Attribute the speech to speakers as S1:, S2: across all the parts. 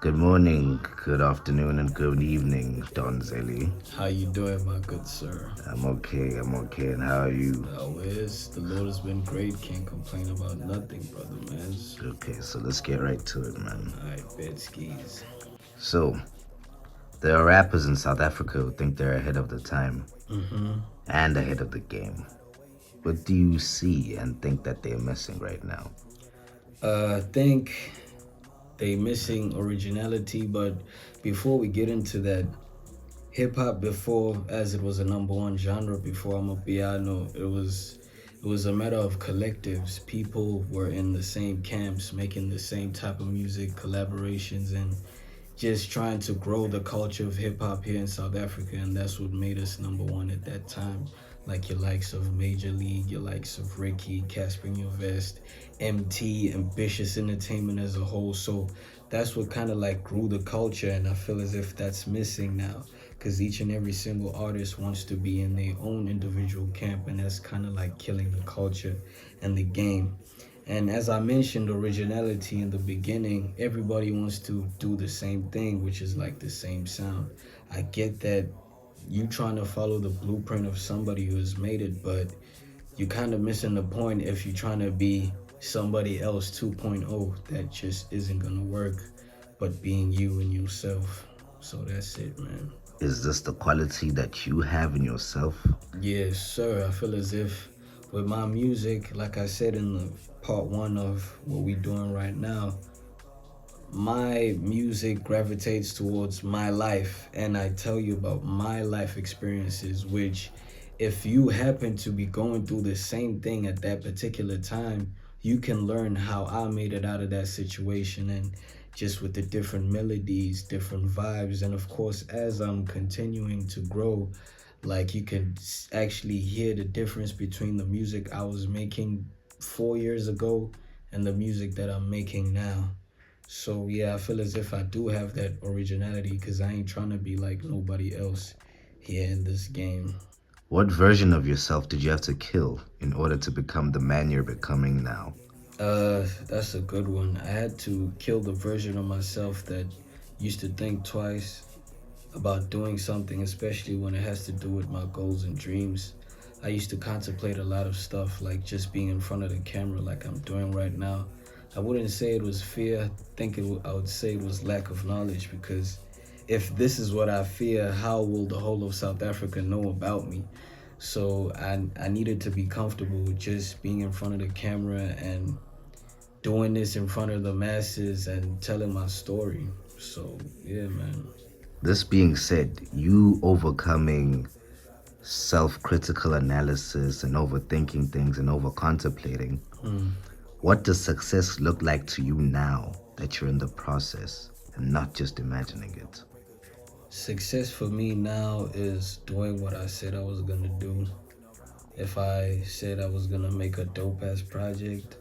S1: Good morning, good afternoon, and good evening, Don Zeli.
S2: How you doing, my good sir?
S1: I'm okay, and how are you?
S2: Always, the Lord has been great. Can't complain about nothing, brother, man.
S1: Okay, so let's get right to it, man.
S2: Alright, bed skis.
S1: So, there are rappers in South Africa who think they're ahead of the time
S2: Mm-hmm.
S1: and ahead of the game. What do you see and think that they're missing right now?
S2: I think they missing originality, but before we get into that, hip hop before, as it was a number one genre before I'm a piano, it was a matter of collectives. People were in the same camps, making the same type of music, collaborations, and just trying to grow the culture of hip hop here in South Africa, and that's what made us number one at that time. Like your likes of Major League, your likes of Ricky, Casper Vest, MT, Ambitious Entertainment as a whole. So that's what kind of like grew the culture, and I feel as if that's missing now, because each and every single artist wants to be in their own individual camp, and that's kind of like killing the culture and the game. And as I mentioned, originality in the beginning, everybody wants to do the same thing, which is like the same sound. I get that you trying to follow the blueprint of somebody who has made it, but you kind of missing the point if you're trying to be somebody else 2.0. That just isn't gonna work, but being you and yourself. So that's it, man.
S1: Is this the quality that you have in yourself?
S2: Yes, sir. I feel as if with my music, like I said in the part one of what we doing right now, my music gravitates towards my life, and I tell you about my life experiences, which if you happen to be going through the same thing at that particular time, you can learn how I made it out of that situation, and just with the different melodies, different vibes, and of course as I'm continuing to grow, like you can actually hear the difference between the music I was making 4 years ago and the music that I'm making now. So yeah, I feel as if I do have that originality because I ain't trying to be like nobody else here in this game.
S1: What version of yourself did you have to kill in order to become the man you're becoming now?
S2: That's a good one. I had to kill the version of myself that used to think twice about doing something, especially when it has to do with my goals and dreams. I used to contemplate a lot of stuff, like just being in front of the camera, like I'm doing right now. I wouldn't say it was fear. I think I would say it was lack of knowledge, because if this is what I fear, how will the whole of South Africa know about me? So I needed to be comfortable with just being in front of the camera and doing this in front of the masses and telling my story. So yeah, man.
S1: This being said, you overcoming self critical analysis and overthinking things and over contemplating,
S2: Mm.
S1: what does success look like to you now that you're in the process and not just imagining it?
S2: Success for me now is doing what I said I was gonna do. If I said I was gonna make a dope ass project,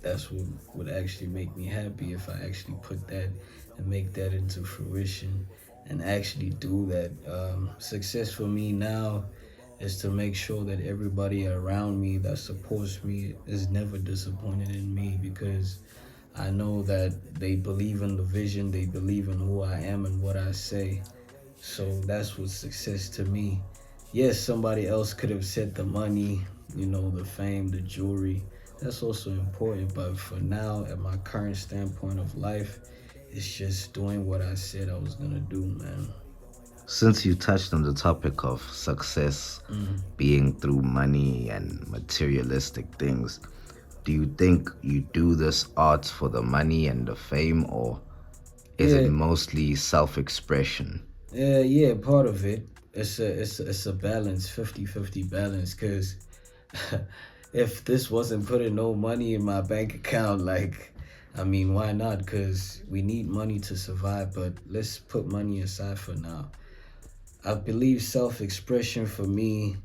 S2: that's what would actually make me happy, if I actually put that and make that into fruition and actually do that. Success for me now is to make sure that everybody around me that supports me is never disappointed in me, because I know that they believe in the vision, they believe in who I am and what I say. So that's what success to me. Yes, somebody else could have said the money, the fame, the jewelry. That's also important. But for now, at my current standpoint of life, it's just doing what I said I was gonna do, man.
S1: Since you touched on the topic of success
S2: Mm.
S1: being through money and materialistic things, do you think you do this art for the money and the fame, or is it
S2: Yeah,
S1: mostly self expression?
S2: yeah, part of it. It's a balance, 50-50 balance, cause if this wasn't putting no money in my bank account, like, I mean, why not? Cause we need money to survive, but let's put money aside for now. I believe self-expression for me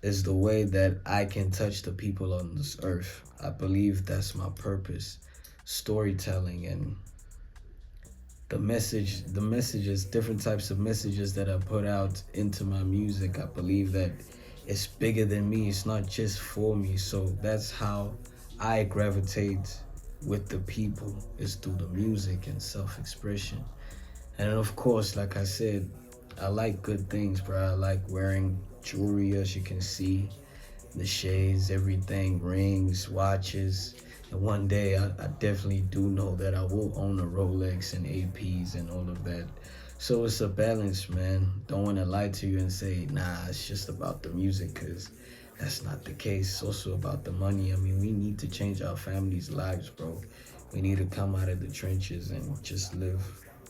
S2: is the way that I can touch the people on this earth. I believe that's my purpose. Storytelling and the messages, different types of messages that I put out into my music. I believe that it's bigger than me. It's not just for me. So that's how I gravitate with the people is through the music and self-expression. And of course, like I said, I like good things, bro. I like wearing jewelry, as you can see, the shades, everything, rings, watches. And one day, I definitely do know that I will own a Rolex and APs and all of that. So it's a balance, man. Don't want to lie to you and say, nah, it's just about the music, because that's not the case. It's also about the money. I mean, we need to change our families' lives, bro. We need to come out of the trenches and just live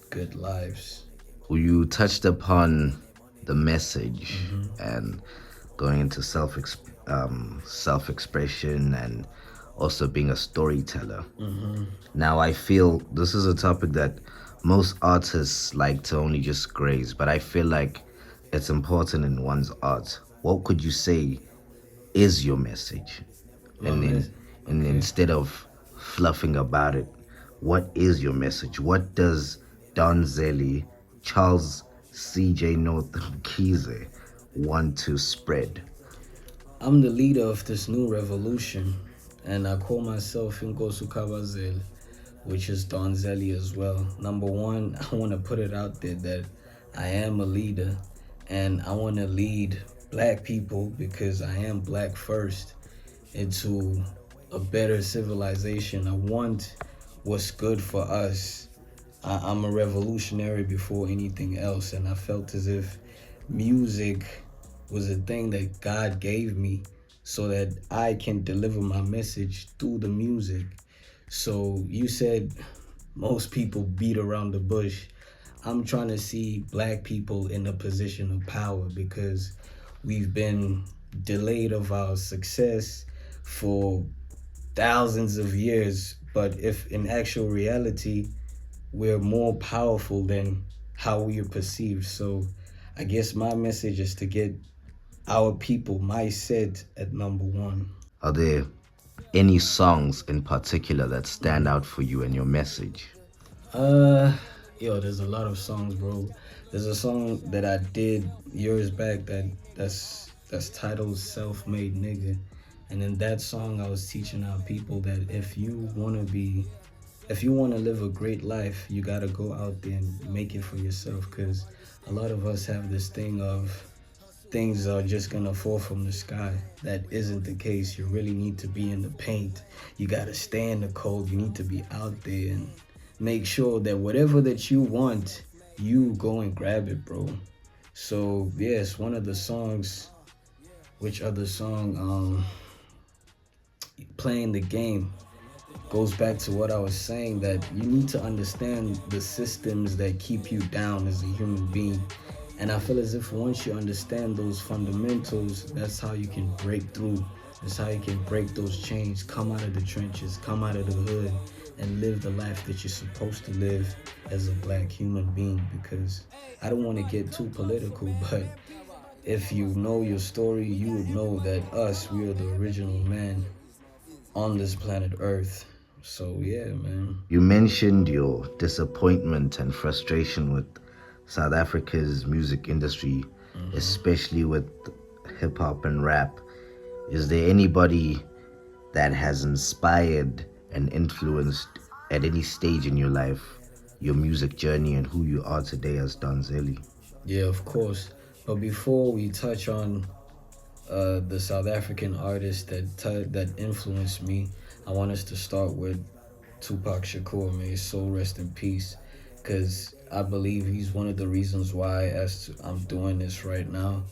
S2: good lives.
S1: You touched upon the message
S2: Mm-hmm.
S1: and going into self expression and also being a storyteller.
S2: Mm-hmm.
S1: Now, I feel this is a topic that most artists like to only just graze, but I feel like it's important in one's art. What could you say is your message?
S2: My
S1: And then,
S2: miss.
S1: and
S2: Okay.
S1: instead of fluffing about it, what is your message? What does Don Zeli, Charles C.J. North Kize want to spread?
S2: I'm the leader of this new revolution, and I call myself Inkosu Kabazeli, which is Don Zeli as well. Number one, I want to put it out there that I am a leader, and I want to lead black people because I am black first into a better civilization. I want what's good for us. I'm a revolutionary before anything else, and I felt as if music was a thing that God gave me so that I can deliver my message through the music. So you said most people beat around the bush. I'm trying to see black people in a position of power because we've been delayed of our success for thousands of years. But if in actual reality, we're more powerful than how we are perceived. So I guess my message is to get our people mindset at number one.
S1: Are there any songs in particular that stand
S2: Mhm.
S1: out for you and your message?
S2: Uh, yo, there's a lot of songs, bro. There's a song that I did years back that's titled "Self-Made Nigga," and in that song, I was teaching our people that if you want to live a great life, you gotta go out there and make it for yourself. Cause a lot of us have this thing of things are just gonna fall from the sky. That isn't the case. You really need to be in the paint. You gotta stay in the cold. You need to be out there and make sure that whatever that you want, you go and grab it, bro. So yes, one of the songs, which other song, playing the game goes back to what I was saying that you need to understand the systems that keep you down as a human being. And I feel as if once you understand those fundamentals, that's how you can break through. That's how you can break those chains, come out of the trenches, come out of the hood, and live the life that you're supposed to live as a black human being. Because I don't want to get too political, but if you know your story, you would know that us, we are the original man on this planet Earth. So yeah, man.
S1: You mentioned your disappointment and frustration with South Africa's music industry,
S2: Hmm.
S1: especially with hip hop and rap. Is there anybody that has inspired and influenced at any stage in your life, your music journey, and who you are today as Don Zeli?
S2: Yeah, of course. But before we touch on the South African artist that influenced me, I want us to start with Tupac Shakur. May his soul rest in peace, because I believe he's one of the reasons why I'm doing this right now.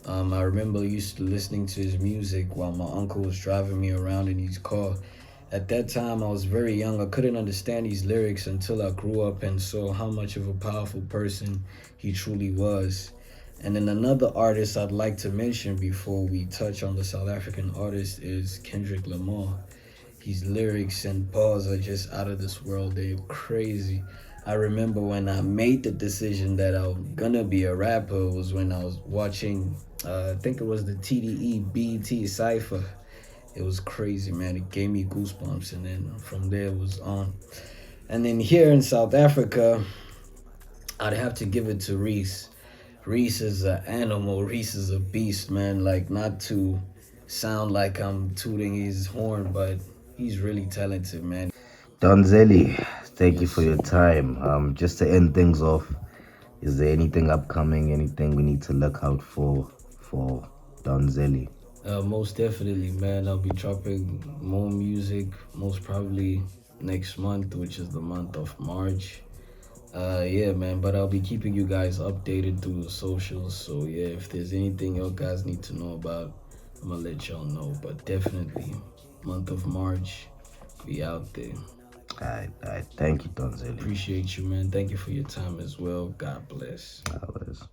S2: I remember used to listening to his music while my uncle was driving me around in his car. At that time, I was very young. I couldn't understand these lyrics until I grew up and saw how much of a powerful person he truly was. And then another artist I'd like to mention before we touch on the South African artist is Kendrick Lamar. His lyrics and bars are just out of this world. They're crazy. I remember when I made the decision that I'm gonna be a rapper was when I was watching, I think it was the TDE BT Cypher. It was crazy, man. It gave me goosebumps, and then from there it was on. And then here in South Africa, I'd have to give it to Reese. Reese is an animal. Reese is a beast, man. Like, not to sound like I'm tooting his horn, but he's really talented, man.
S1: Don Zeli, thank you
S2: Yes,
S1: for your
S2: sir.
S1: time. Just to end things off, is there anything upcoming, anything we need to look out for Don Zeli?
S2: Most definitely, man. I'll be dropping more music, most probably next month, which is the month of March. Yeah, man. But I'll be keeping you guys updated through the socials. So yeah, if there's anything you guys need to know about, I'm gonna let y'all know. But definitely, month of March, be out there.
S1: All right. Thank you, Don Zeli.
S2: Appreciate you, man. Thank you for your time as well. God bless.
S1: Always.